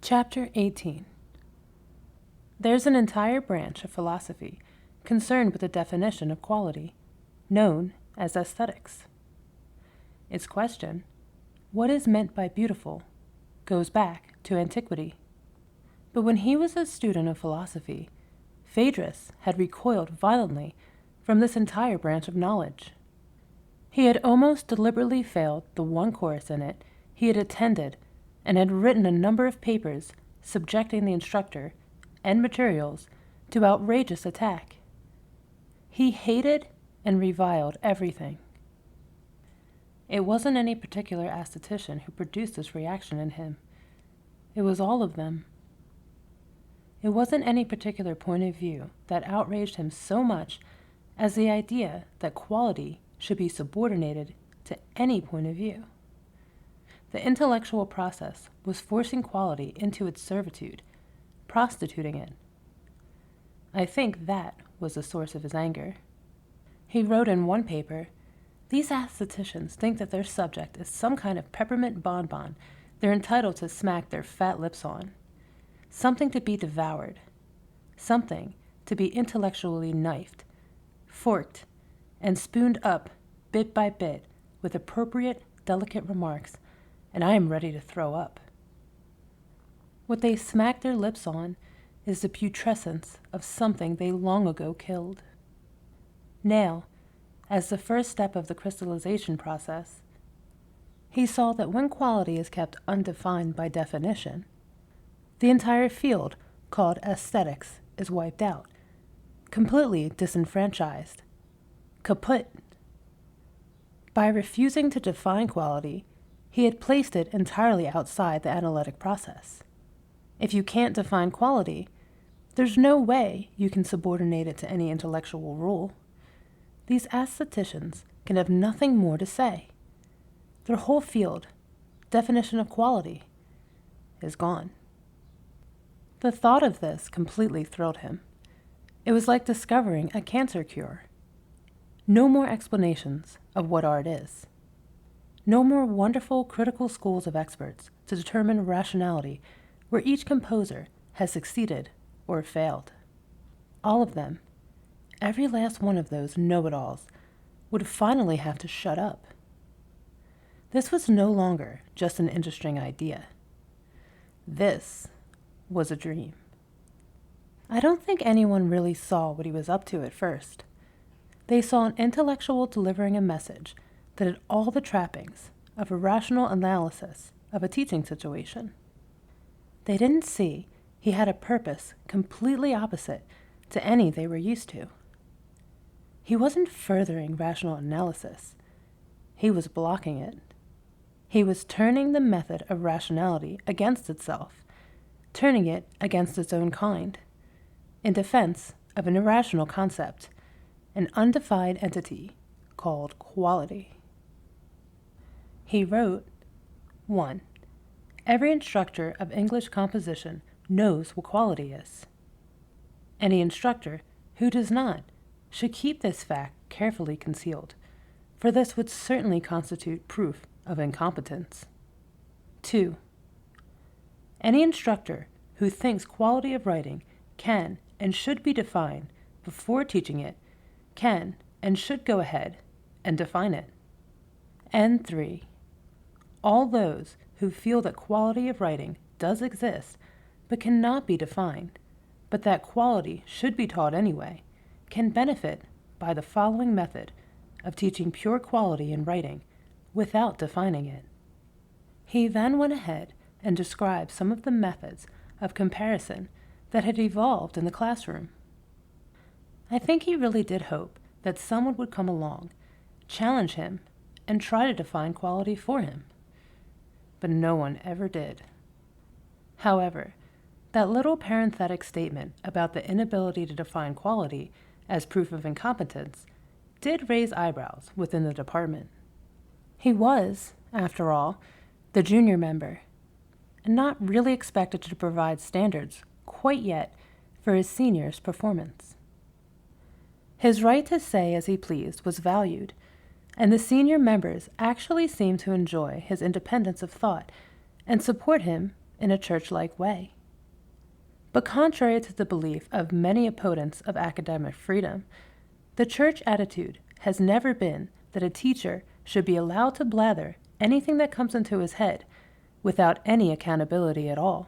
Chapter 18. There's an entire branch of philosophy concerned with the definition of quality, known as aesthetics. Its question, what is meant by beautiful, goes back to antiquity. But when he was a student of philosophy, Phaedrus had recoiled violently from this entire branch of knowledge. He had almost deliberately failed the one course in it he had attended and had written a number of papers subjecting the instructor and materials to outrageous attack. He hated and reviled everything. It wasn't any particular aesthetician who produced this reaction in him. It was all of them. It wasn't any particular point of view that outraged him so much as the idea that quality should be subordinated to any point of view. The intellectual process was forcing quality into its servitude, prostituting it. I think that was the source of his anger. He wrote in one paper, "These aestheticians think that their subject is some kind of peppermint bonbon they're entitled to smack their fat lips on. Something to be devoured. Something to be intellectually knifed, forked, and spooned up bit by bit with appropriate, delicate remarks, and I am ready to throw up." What they smack their lips on is the putrescence of something they long ago killed. Now, as the first step of the crystallization process, he saw that when quality is kept undefined by definition, the entire field called aesthetics is wiped out, completely disenfranchised, kaput. By refusing to define quality, he had placed it entirely outside the analytic process. If you can't define quality, there's no way you can subordinate it to any intellectual rule. These aestheticians can have nothing more to say. Their whole field, definition of quality, is gone. The thought of this completely thrilled him. It was like discovering a cancer cure. No more explanations of what art is. No more wonderful critical schools of experts to determine rationality where each composer has succeeded or failed. All of them, every last one of those know-it-alls, would finally have to shut up. This was no longer just an interesting idea. This was a dream. I don't think anyone really saw what he was up to at first. They saw an intellectual delivering a message that had all the trappings of a rational analysis of a teaching situation. They didn't see he had a purpose completely opposite to any they were used to. He wasn't furthering rational analysis. He was blocking it. He was turning the method of rationality against itself, turning it against its own kind, in defense of an irrational concept, an undefined entity called quality. He wrote, 1. Every instructor of English composition knows what quality is. Any instructor who does not should keep this fact carefully concealed, for this would certainly constitute proof of incompetence. 2. Any instructor who thinks quality of writing can and should be defined before teaching it can and should go ahead and define it. And 3. All those who feel that quality of writing does exist but cannot be defined, but that quality should be taught anyway, can benefit by the following method of teaching pure quality in writing without defining it. He then went ahead and described some of the methods of comparison that had evolved in the classroom. I think he really did hope that someone would come along, challenge him, and try to define quality for him. But no one ever did. However, that little parenthetic statement about the inability to define quality as proof of incompetence did raise eyebrows within the department. He was, after all, the junior member, and not really expected to provide standards quite yet for his senior's performance. His right to say as he pleased was valued, and the senior members actually seemed to enjoy his independence of thought and support him in a church-like way. But contrary to the belief of many opponents of academic freedom, the church attitude has never been that a teacher should be allowed to blather anything that comes into his head without any accountability at all.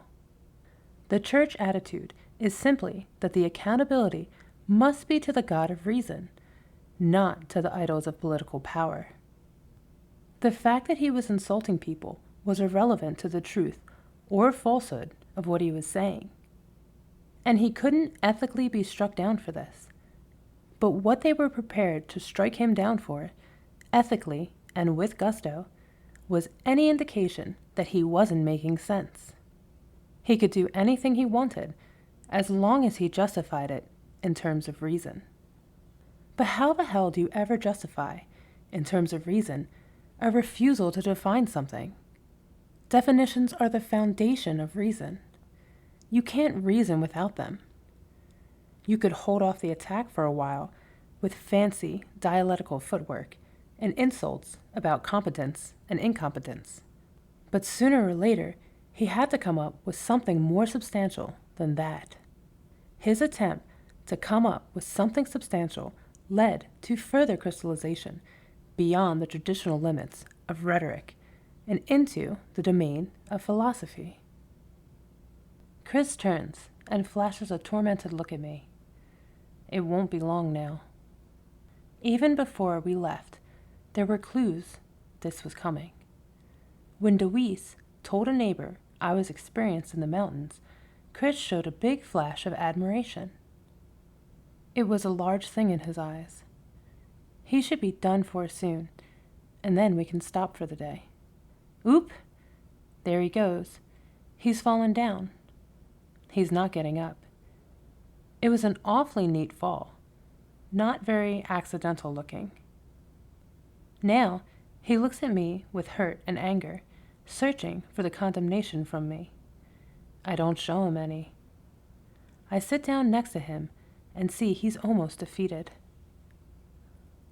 The church attitude is simply that the accountability must be to the God of reason, not to the idols of political power. The fact that he was insulting people was irrelevant to the truth or falsehood of what he was saying, and he couldn't ethically be struck down for this. But what they were prepared to strike him down for, ethically and with gusto, was any indication that he wasn't making sense. He could do anything he wanted, as long as he justified it in terms of reason. But how the hell do you ever justify, in terms of reason, a refusal to define something? Definitions are the foundation of reason. You can't reason without them. You could hold off the attack for a while with fancy dialectical footwork and insults about competence and incompetence. But sooner or later, he had to come up with something more substantial than that. His attempt to come up with something substantial led to further crystallization beyond the traditional limits of rhetoric and into the domain of philosophy. Chris turns and flashes a tormented look at me. It won't be long now. Even before we left, there were clues this was coming. When Deweese told a neighbor I was experienced in the mountains, Chris showed a big flash of admiration. It was a large thing in his eyes. He should be done for soon, and then we can stop for the day. Oop! There he goes. He's fallen down. He's not getting up. It was an awfully neat fall, not very accidental looking. Now he looks at me with hurt and anger, searching for the condemnation from me. I don't show him any. I sit down next to him and see he's almost defeated.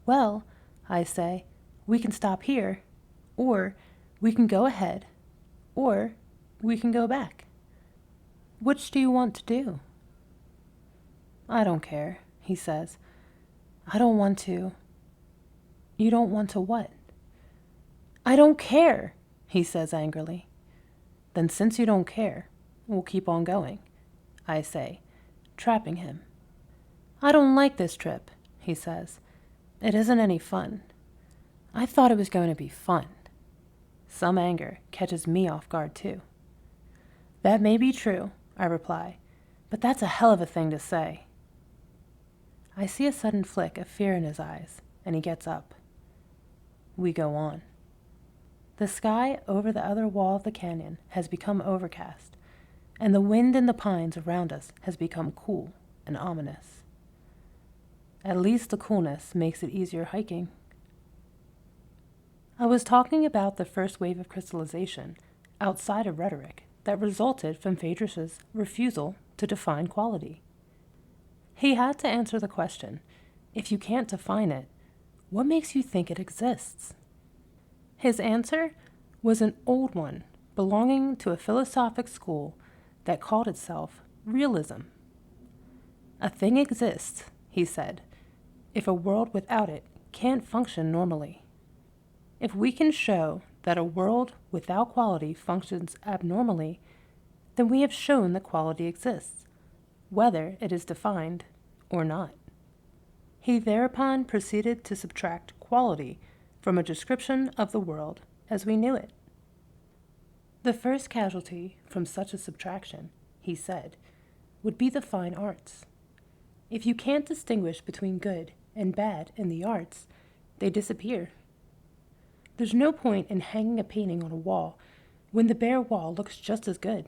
Well, I say, we can stop here, or we can go ahead, or we can go back. Which do you want to do? I don't care, he says. I don't want to. You don't want to what? I don't care, he says angrily. Then since you don't care, we'll keep on going, I say, trapping him. I don't like this trip, he says. It isn't any fun. I thought it was going to be fun. Some anger catches me off guard too. That may be true, I reply, but that's a hell of a thing to say. I see a sudden flick of fear in his eyes, and he gets up. We go on. The sky over the other wall of the canyon has become overcast, and the wind in the pines around us has become cool and ominous. At least the coolness makes it easier hiking. I was talking about the first wave of crystallization outside of rhetoric that resulted from Phaedrus' refusal to define quality. He had to answer the question, if you can't define it, what makes you think it exists? His answer was an old one belonging to a philosophic school that called itself realism. A thing exists, he said, if a world without it can't function normally. If we can show that a world without quality functions abnormally, then we have shown that quality exists, whether it is defined or not. He thereupon proceeded to subtract quality from a description of the world as we knew it. The first casualty from such a subtraction, he said, would be the fine arts. If you can't distinguish between good and bad in the arts, they disappear. There's no point in hanging a painting on a wall when the bare wall looks just as good.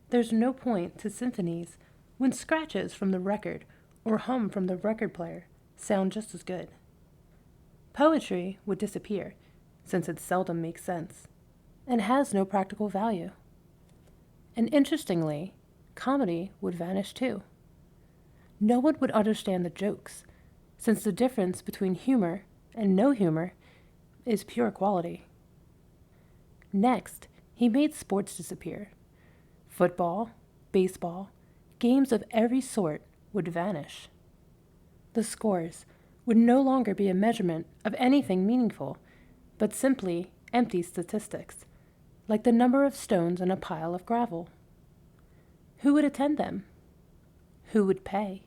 There's no point to symphonies when scratches from the record or hum from the record player sound just as good. Poetry would disappear, since it seldom makes sense, and has no practical value. And interestingly, comedy would vanish too. No one would understand the jokes, since the difference between humor and no humor is pure quality. Next, He made sports disappear. Football, baseball, games of every sort would vanish. The scores would no longer be a measurement of anything meaningful, but simply empty statistics, like the number of stones in a pile of gravel. Who would attend them? Who would pay?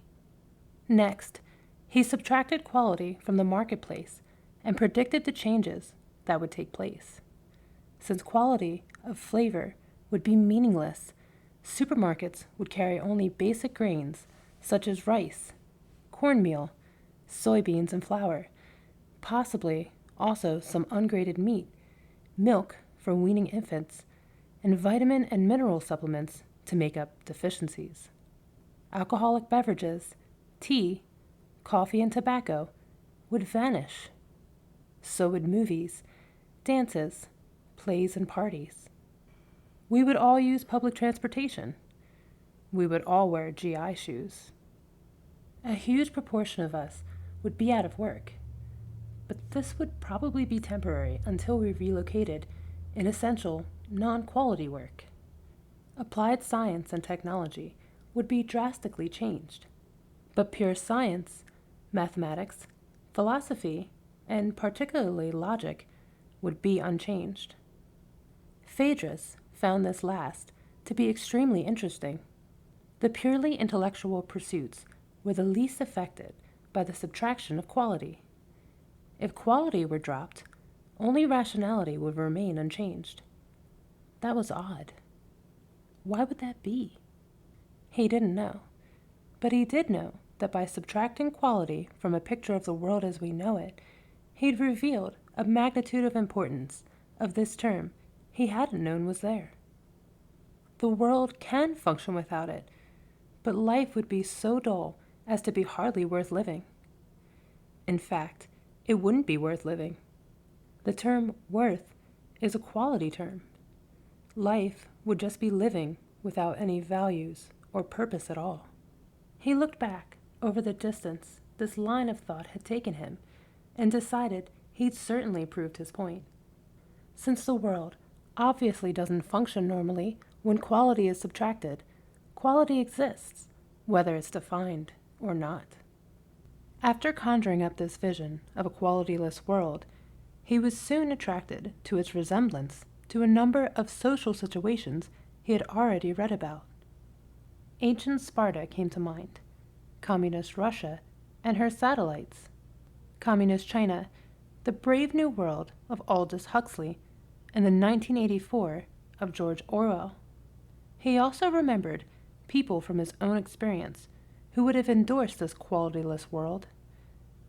Next, he subtracted quality from the marketplace and predicted the changes that would take place. Since quality of flavor would be meaningless, supermarkets would carry only basic grains such as rice, cornmeal, soybeans, and flour, possibly also some ungraded meat, milk for weaning infants, and vitamin and mineral supplements to make up deficiencies. Alcoholic beverages, tea, coffee, and tobacco would vanish. So would movies, dances, plays, and parties. We would all use public transportation. We would all wear GI shoes. A huge proportion of us would be out of work, but this would probably be temporary until we relocated in essential, non-quality work. Applied science and technology would be drastically changed, but pure science, mathematics, philosophy, and particularly logic would be unchanged. Phaedrus found this last to be extremely interesting. The purely intellectual pursuits were the least affected by the subtraction of quality. If quality were dropped, only rationality would remain unchanged. That was odd. Why would that be? He didn't know, but he did know that by subtracting quality from a picture of the world as we know it, he'd revealed a magnitude of importance of this term he hadn't known was there. The world can function without it, but life would be so dull as to be hardly worth living. In fact, it wouldn't be worth living. The term worth is a quality term. Life would just be living without any values or purpose at all. He looked back over the distance this line of thought had taken him and decided he'd certainly proved his point. Since the world obviously doesn't function normally when quality is subtracted, quality exists, whether it's defined or not. After conjuring up this vision of a qualityless world, he was soon attracted to its resemblance to a number of social situations he had already read about. Ancient Sparta came to mind, Communist Russia and her satellites, Communist China, the Brave New World of Aldous Huxley, and the 1984 of George Orwell. He also remembered people from his own experience who would have endorsed this qualityless world,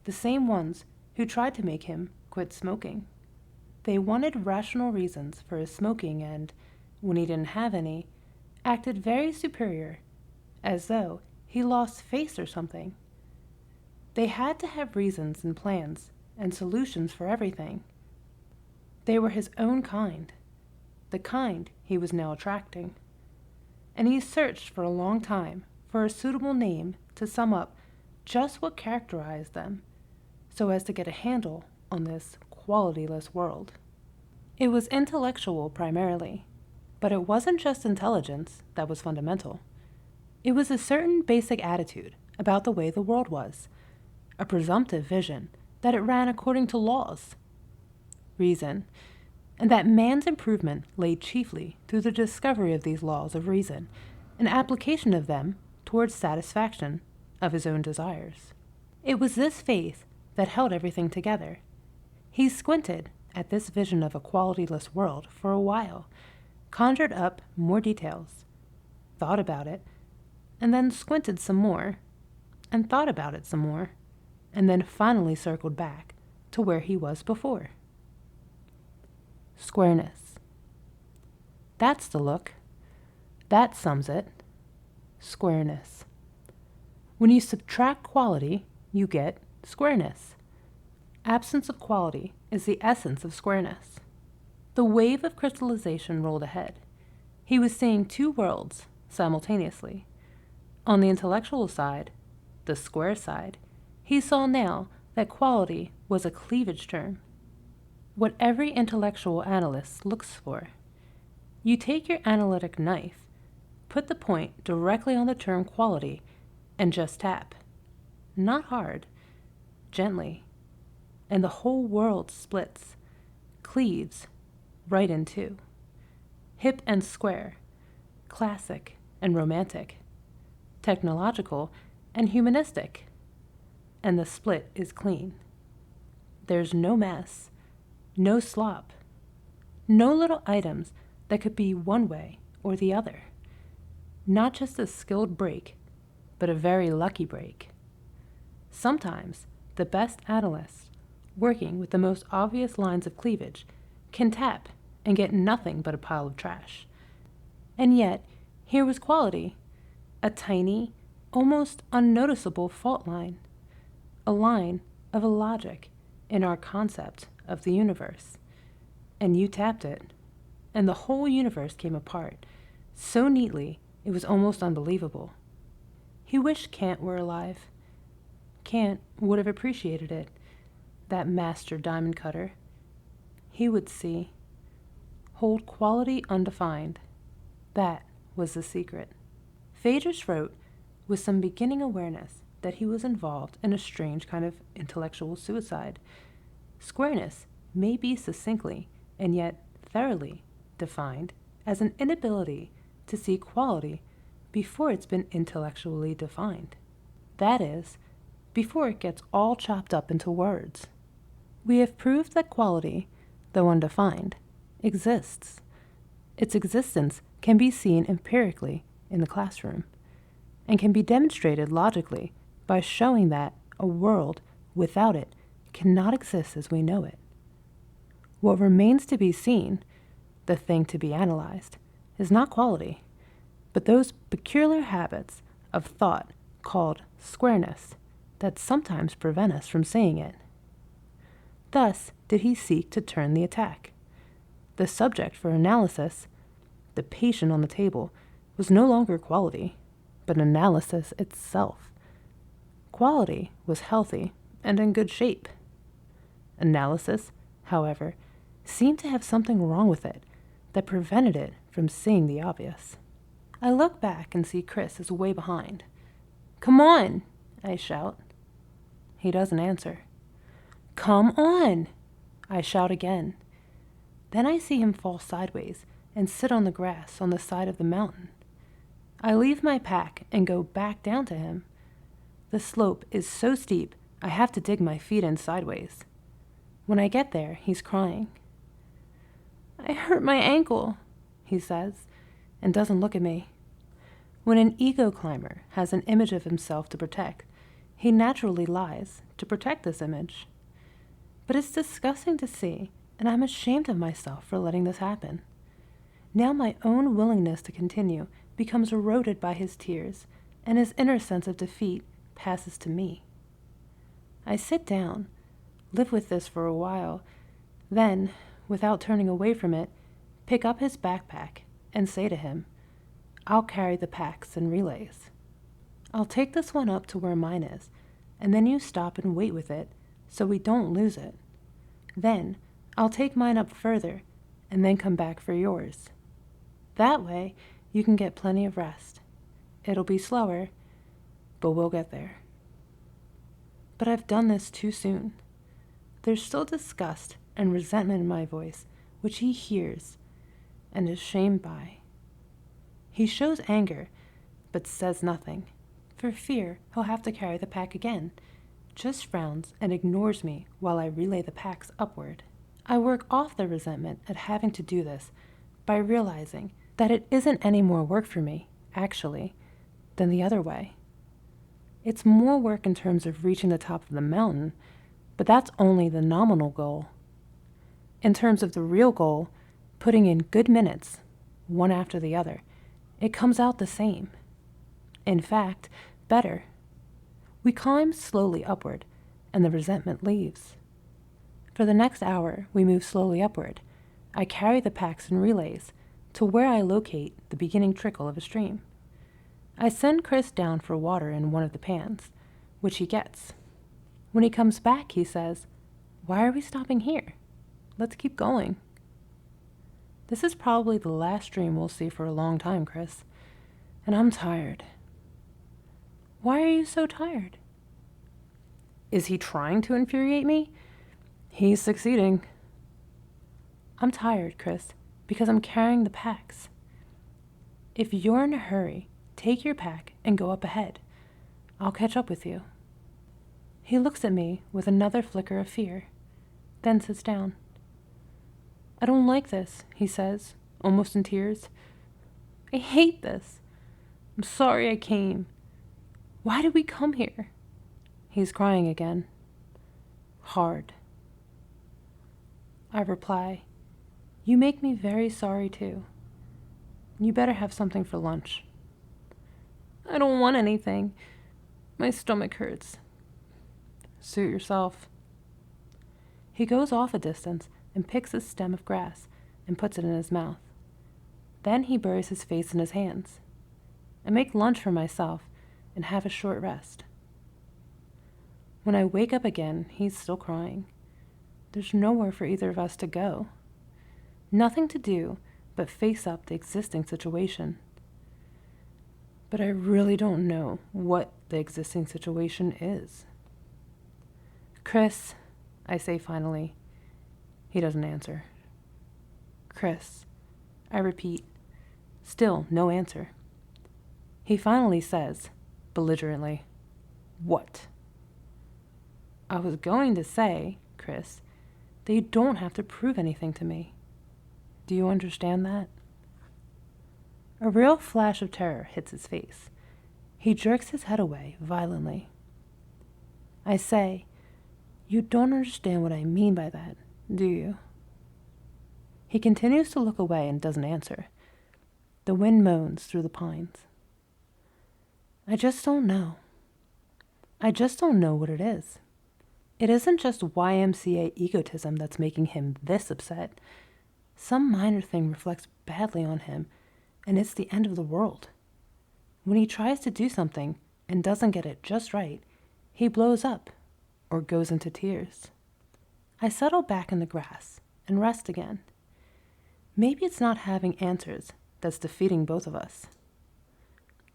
the same ones who tried to make him quit smoking. They wanted rational reasons for his smoking and, when he didn't have any, acted very superior, as though he lost face or something. They had to have reasons and plans and solutions for everything. They were his own kind, the kind he was now attracting. And he searched for a long time for a suitable name to sum up just what characterized them, so as to get a handle on this qualityless world. It was intellectual primarily, but it wasn't just intelligence that was fundamental. It was a certain basic attitude about the way the world was, a presumptive vision that it ran according to laws, reason, and that man's improvement lay chiefly through the discovery of these laws of reason and application of them towards satisfaction of his own desires. It was this faith that held everything together. He squinted at this vision of a qualityless world for a while, conjured up more details, thought about it, and then squinted some more, and thought about it some more, and then finally circled back to where he was before. Squareness. That's the look. That sums it. Squareness. When you subtract quality, you get squareness. Absence of quality is the essence of squareness. The wave of crystallization rolled ahead. He was seeing two worlds simultaneously. On the intellectual side, the square side, he saw now that quality was a cleavage term, what every intellectual analyst looks for. You take your analytic knife, put the point directly on the term quality, and just tap. Not hard, gently, and the whole world splits, cleaves right in two. Hip and square, classic and romantic, technological and humanistic, and the split is clean. There's no mess, no slop, no little items that could be one way or the other. Not just a skilled break, but a very lucky break. Sometimes the best analysts, working with the most obvious lines of cleavage, can tap and get nothing but a pile of trash. And yet, here was quality, a tiny, almost unnoticeable fault line, a line of a logic in our concept of the universe. And you tapped it, and the whole universe came apart, so neatly it was almost unbelievable. He wished Kant were alive. Kant would have appreciated it, that master diamond cutter. He would see. Hold quality undefined. That was the secret. Phaedrus wrote with some beginning awareness that he was involved in a strange kind of intellectual suicide. Squareness may be succinctly and yet thoroughly defined as an inability to see quality before it's been intellectually defined. That is, before it gets all chopped up into words. We have proved that quality, though undefined, exists. Its existence can be seen empirically in the classroom, and can be demonstrated logically by showing that a world without it cannot exist as we know it. What remains to be seen, the thing to be analyzed, is not quality, but those peculiar habits of thought called squareness that sometimes prevent us from seeing it. Thus did he seek to turn the attack. The subject for analysis, the patient on the table, was no longer quality, but analysis itself. Quality was healthy and in good shape. Analysis, however, seemed to have something wrong with it that prevented it from seeing the obvious. I look back and see Chris is way behind. "Come on," I shout. He doesn't answer. "Come on," I shout again. Then I see him fall sideways and sit on the grass on the side of the mountain. I leave my pack and go back down to him. The slope is so steep I have to dig my feet in sideways. When I get there, he's crying. "I hurt my ankle," he says, and doesn't look at me. When an ego climber has an image of himself to protect, he naturally lies to protect this image. But it's disgusting to see, and I'm ashamed of myself for letting this happen. Now my own willingness to continue becomes eroded by his tears, and his inner sense of defeat passes to me. I sit down, live with this for a while, then, without turning away from it, pick up his backpack and say to him, "I'll carry the packs and relays. I'll take this one up to where mine is, and then you stop and wait with it so we don't lose it. Then I'll take mine up further and then come back for yours. That way you can get plenty of rest. It'll be slower, but we'll get there." But I've done this too soon. There's still disgust and resentment in my voice, which he hears and is shamed by. He shows anger, but says nothing, for fear he'll have to carry the pack again, just frowns and ignores me while I relay the packs upward. I work off the resentment at having to do this by realizing that it isn't any more work for me, actually, than the other way. It's more work in terms of reaching the top of the mountain, but that's only the nominal goal. In terms of the real goal, putting in good minutes, one after the other, it comes out the same. In fact, better. We climb slowly upward, and the resentment leaves. For the next hour, we move slowly upward. I carry the packs and relays to where I locate the beginning trickle of a stream. I send Chris down for water in one of the pans, which he gets. When he comes back, he says, "Why are we stopping here? Let's keep going." This is probably the last dream we'll see for a long time, Chris. And I'm tired. Why are you so tired? Is he trying to infuriate me? He's succeeding. I'm tired, Chris, because I'm carrying the packs. If you're in a hurry, take your pack and go up ahead. I'll catch up with you. He looks at me with another flicker of fear, then sits down. I don't like this, he says, almost in tears. I hate this. I'm sorry I came. Why did we come here? He's crying again. Hard. I reply, you make me very sorry too. You better have something for lunch. I don't want anything. My stomach hurts. Suit yourself. He goes off a distance and picks a stem of grass and puts it in his mouth. Then he buries his face in his hands. I make lunch for myself and have a short rest. When I wake up again, he's still crying. There's nowhere for either of us to go. Nothing to do but face up the existing situation. But I really don't know what the existing situation is. Chris, I say finally. He doesn't answer. Chris, I repeat. Still no answer. He finally says, belligerently, what? I was going to say, Chris, that you don't have to prove anything to me. Do you understand that? A real flash of terror hits his face. He jerks his head away violently. I say, you don't understand what I mean by that, do you? He continues to look away and doesn't answer. The wind moans through the pines. I just don't know. I just don't know what it is. It isn't just YMCA egotism that's making him this upset. Some minor thing reflects badly on him, and it's the end of the world. When he tries to do something and doesn't get it just right, he blows up or goes into tears. I settle back in the grass and rest again. Maybe it's not having answers that's defeating both of us.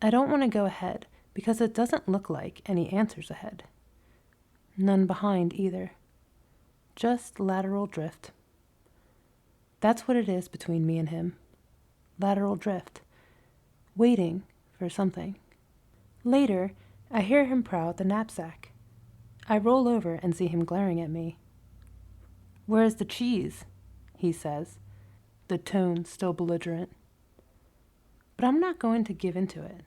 I don't want to go ahead because it doesn't look like any answers ahead. None behind either. Just lateral drift. That's what it is between me and him. Lateral drift. Waiting for something. Later, I hear him prow at the knapsack. I roll over and see him glaring at me. Where's the cheese? He says, the tone still belligerent. But I'm not going to give in to it.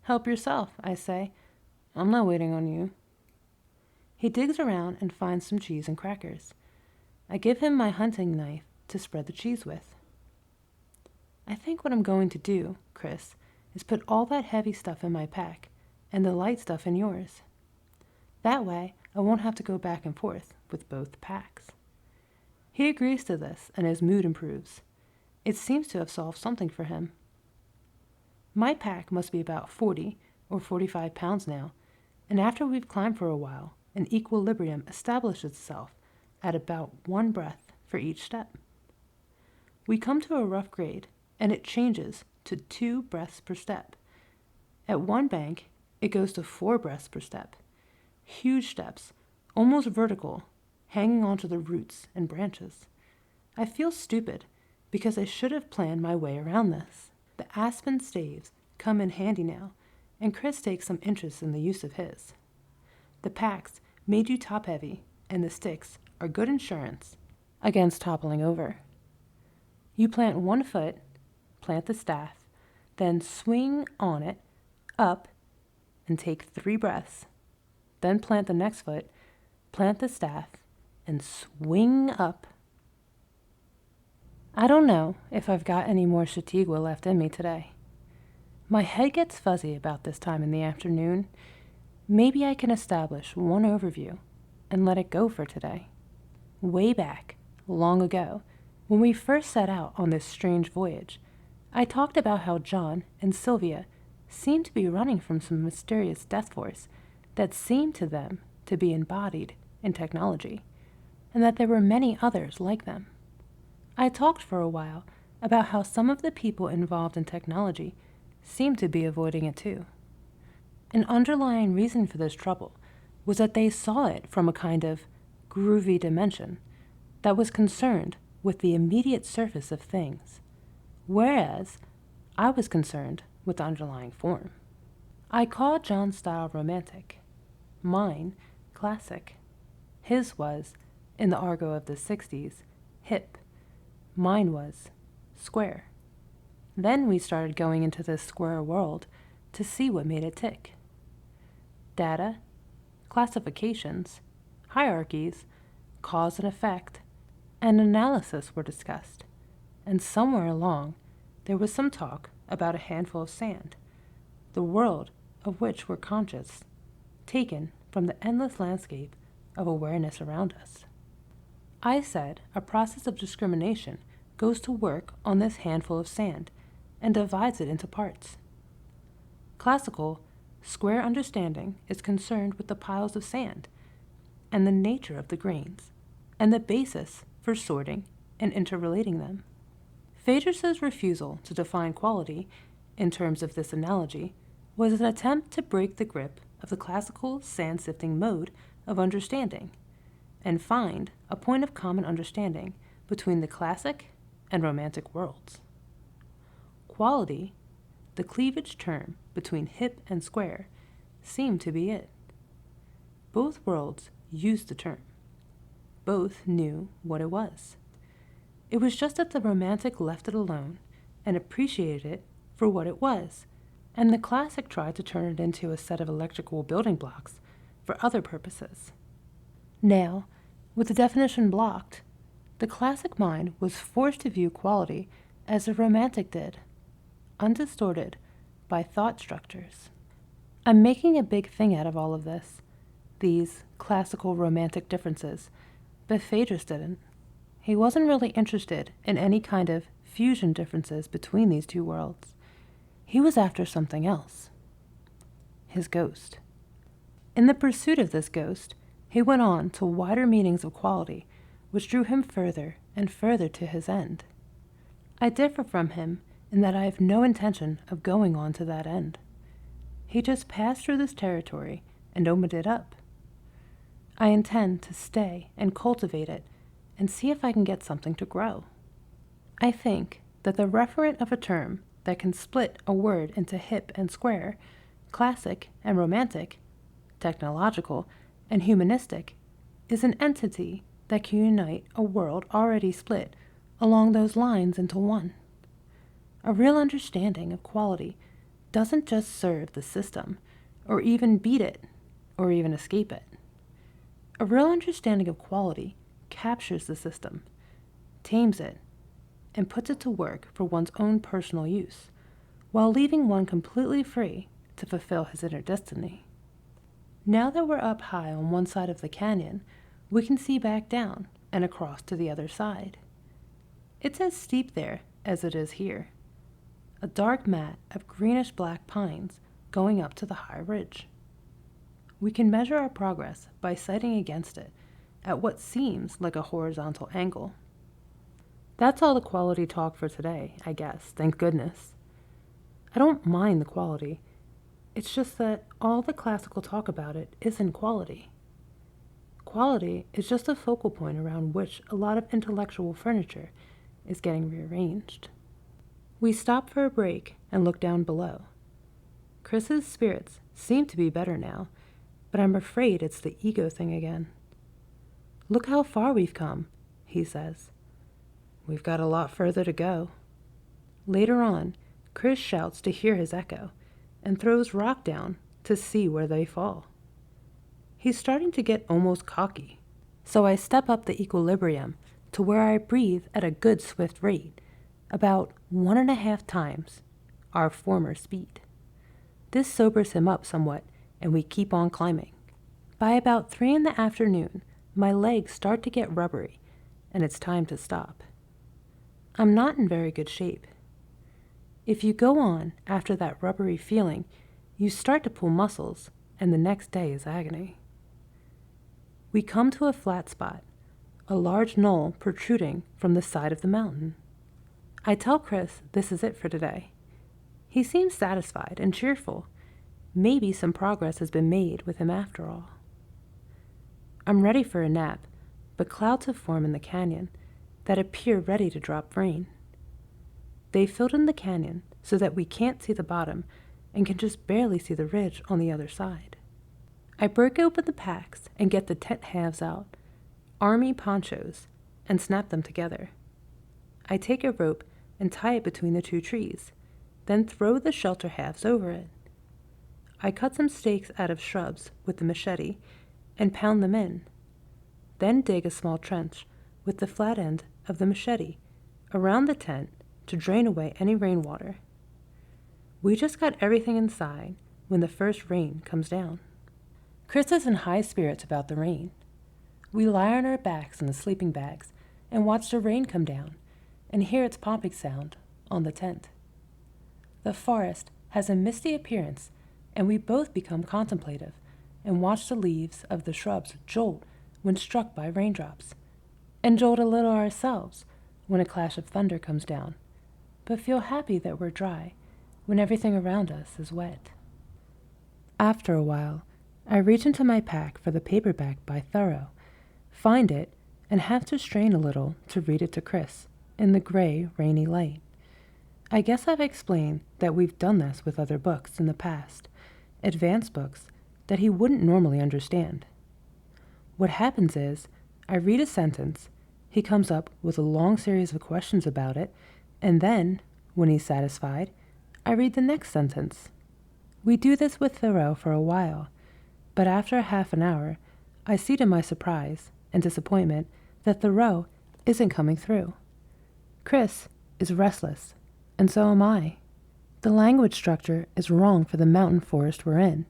Help yourself, I say. I'm not waiting on you. He digs around and finds some cheese and crackers. I give him my hunting knife to spread the cheese with. I think what I'm going to do, Chris, is put all that heavy stuff in my pack and the light stuff in yours. That way, I won't have to go back and forth with both packs. He agrees to this and his mood improves. It seems to have solved something for him. My pack must be about 40 or 45 pounds now, and after we've climbed for a while, an equilibrium establishes itself at about 1 breath for each step. We come to a rough grade, and it changes to 2 breaths per step. At one bank, it goes to 4 breaths per step. Huge steps, almost vertical, hanging onto the roots and branches. I feel stupid because I should have planned my way around this. The aspen staves come in handy now, and Chris takes some interest in the use of his. The packs made you top-heavy, and the sticks are good insurance against toppling over. You plant 1 foot, plant the staff, then swing on it, up, and take 3 breaths. Then plant the next foot, plant the staff, and swing up. I don't know if I've got any more Chatigua left in me today. My head gets fuzzy about this time in the afternoon. Maybe I can establish one overview and let it go for today. Way back, long ago, when we first set out on this strange voyage, I talked about how John and Sylvia seemed to be running from some mysterious death force that seemed to them to be embodied in technology, and that there were many others like them. I talked for a while about how some of the people involved in technology seemed to be avoiding it too. An underlying reason for this trouble was that they saw it from a kind of groovy dimension that was concerned with the immediate surface of things, whereas I was concerned with the underlying form. I call John's style romantic, mine classic. His was, in the argot of the 60s, hip. Mine was square. Then we started going into this square world to see what made it tick. Data, classifications, hierarchies, cause and effect, and analysis were discussed, and somewhere along there was some talk about a handful of sand, the world of which we're conscious, taken from the endless landscape of awareness around us. I said a process of discrimination goes to work on this handful of sand and divides it into parts. Classical, square understanding is concerned with the piles of sand and the nature of the grains and the basis for sorting and interrelating them. Phaedrus's refusal to define quality in terms of this analogy was an attempt to break the grip of the classical sand-sifting mode of understanding and find a point of common understanding between the classic and romantic worlds. Quality, the cleavage term between hip and square, seemed to be it. Both worlds used the term. Both knew what it was. It was just that the romantic left it alone and appreciated it for what it was, and the classic tried to turn it into a set of electrical building blocks for other purposes. Now, with the definition blocked, the classic mind was forced to view quality as the romantic did, undistorted by thought structures. I'm making a big thing out of all of this, these classical romantic differences, but Phaedrus didn't. He wasn't really interested in any kind of fusion differences between these two worlds. He was after something else. His ghost. In the pursuit of this ghost, he went on to wider meanings of quality, which drew him further and further to his end. I differ from him in that I have no intention of going on to that end. He just passed through this territory and opened it up. I intend to stay and cultivate it and see if I can get something to grow. I think that the referent of a term that can split a word into hip and square, classic and romantic, technological and humanistic, is an entity that can unite a world already split along those lines into one. A real understanding of quality doesn't just serve the system, or even beat it, or even escape it. A real understanding of quality captures the system, tames it, and puts it to work for one's own personal use, while leaving one completely free to fulfill his inner destiny. Now that we're up high on one side of the canyon, we can see back down and across to the other side. It's as steep there as it is here, a dark mat of greenish-black pines going up to the high ridge. We can measure our progress by sighting against it at what seems like a horizontal angle. That's all the quality talk for today, I guess, thank goodness. I don't mind the quality. It's just that all the classical talk about it isn't quality. Quality is just a focal point around which a lot of intellectual furniture is getting rearranged. We stop for a break and look down below. Chris's spirits seem to be better now, but I'm afraid it's the ego thing again. Look how far we've come, he says. We've got a lot further to go. Later on, Chris shouts to hear his echo and throws rock down to see where they fall. He's starting to get almost cocky, so I step up the equilibrium to where I breathe at a good swift rate, about 1.5 times our former speed. This sobers him up somewhat, and we keep on climbing. By about 3 in the afternoon, my legs start to get rubbery, and it's time to stop. I'm not in very good shape. If you go on after that rubbery feeling, you start to pull muscles, and the next day is agony. We come to a flat spot, a large knoll protruding from the side of the mountain. I tell Chris this is it for today. He seems satisfied and cheerful. Maybe some progress has been made with him after all. I'm ready for a nap, but clouds have formed in the canyon that appear ready to drop rain. They filled in the canyon so that we can't see the bottom and can just barely see the ridge on the other side. I break open the packs and get the tent halves out, army ponchos, and snap them together. I take a rope and tie it between the two trees, then throw the shelter halves over it. I cut some stakes out of shrubs with the machete and pound them in, then dig a small trench with the flat end of the machete around the tent to drain away any rainwater. We just got everything inside when the first rain comes down. Chris is in high spirits about the rain. We lie on our backs in the sleeping bags and watch the rain come down and hear its popping sound on the tent. The forest has a misty appearance, and we both become contemplative and watch the leaves of the shrubs jolt when struck by raindrops, and jolt a little ourselves when a clash of thunder comes down, but feel happy that we're dry when everything around us is wet. After a while, I reach into my pack for the paperback by Thoreau, find it, and have to strain a little to read it to Chris in the gray, rainy light. I guess I've explained that we've done this with other books in the past, advanced books that he wouldn't normally understand. What happens is, I read a sentence, he comes up with a long series of questions about it, and then, when he's satisfied, I read the next sentence. We do this with Thoreau for a while, but after a half an hour, I see to my surprise and disappointment that Thoreau isn't coming through. Chris is restless, and so am I. The language structure is wrong for the mountain forest we're in.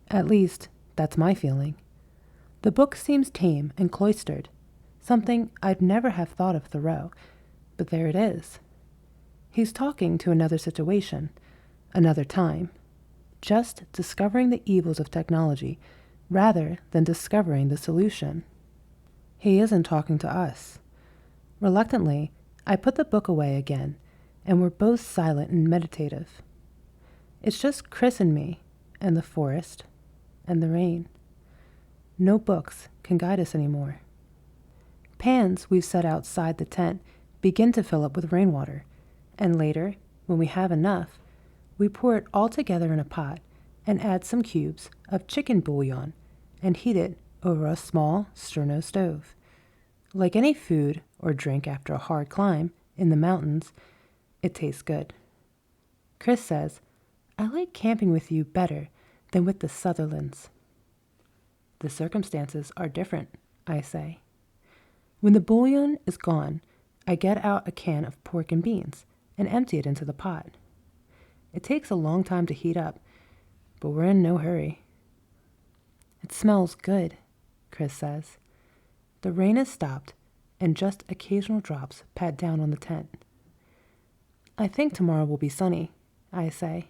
At least, that's my feeling. The book seems tame and cloistered, something I'd never have thought of Thoreau, but there it is. He's talking to another situation, another time, just discovering the evils of technology rather than discovering the solution. He isn't talking to us. Reluctantly, I put the book away again, and we're both silent and meditative. It's just Chris and me, and the forest, and the rain. No books can guide us anymore. Pans we've set outside the tent begin to fill up with rainwater, and later, when we have enough, we pour it all together in a pot and add some cubes of chicken bouillon and heat it over a small sterno stove. Like any food or drink after a hard climb in the mountains, it tastes good. Chris says, I like camping with you better than with the Sutherlands. The circumstances are different, I say. When the bouillon is gone, I get out a can of pork and beans and empty it into the pot. It takes a long time to heat up, but we're in no hurry. It smells good, Chris says. The rain has stopped, and just occasional drops pat down on the tent. I think tomorrow will be sunny, I say.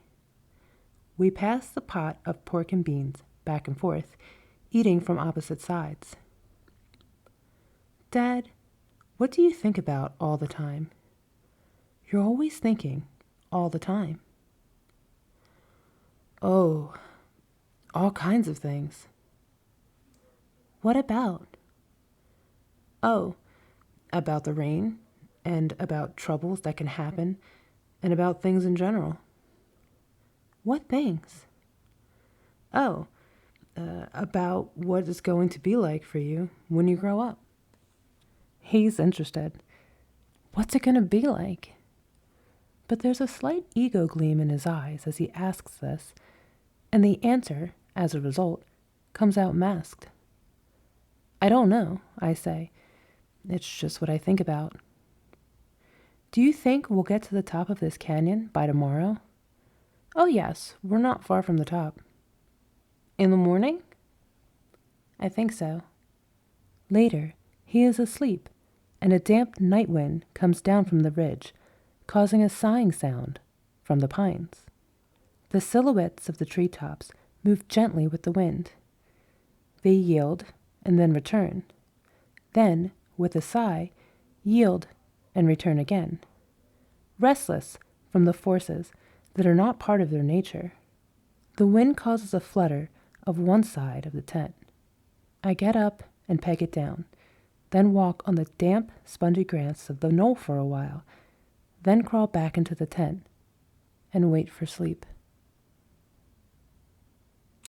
We pass the pot of pork and beans back and forth, eating from opposite sides. Dad, what do you think about all the time? You're always thinking, all the time. Oh, all kinds of things. What about? Oh, about the rain, and about troubles that can happen, and about things in general. What things? Oh, about what it's going to be like for you when you grow up. He's interested. What's it going to be like? But there's a slight ego gleam in his eyes as he asks this, and the answer, as a result, comes out masked. I don't know, I say. It's just what I think about. Do you think we'll get to the top of this canyon by tomorrow? Oh yes, we're not far from the top. In the morning? I think so. Later, he is asleep, and a damp night wind comes down from the ridge, causing a sighing sound from the pines. The silhouettes of the treetops move gently with the wind. They yield and then return. Then, with a sigh, yield and return again. restless from the forces that are not part of their nature. The wind causes a flutter of one side of the tent. I get up and peg it down, then walk on the damp, spongy grass of the knoll for a while, then crawl back into the tent and wait for sleep.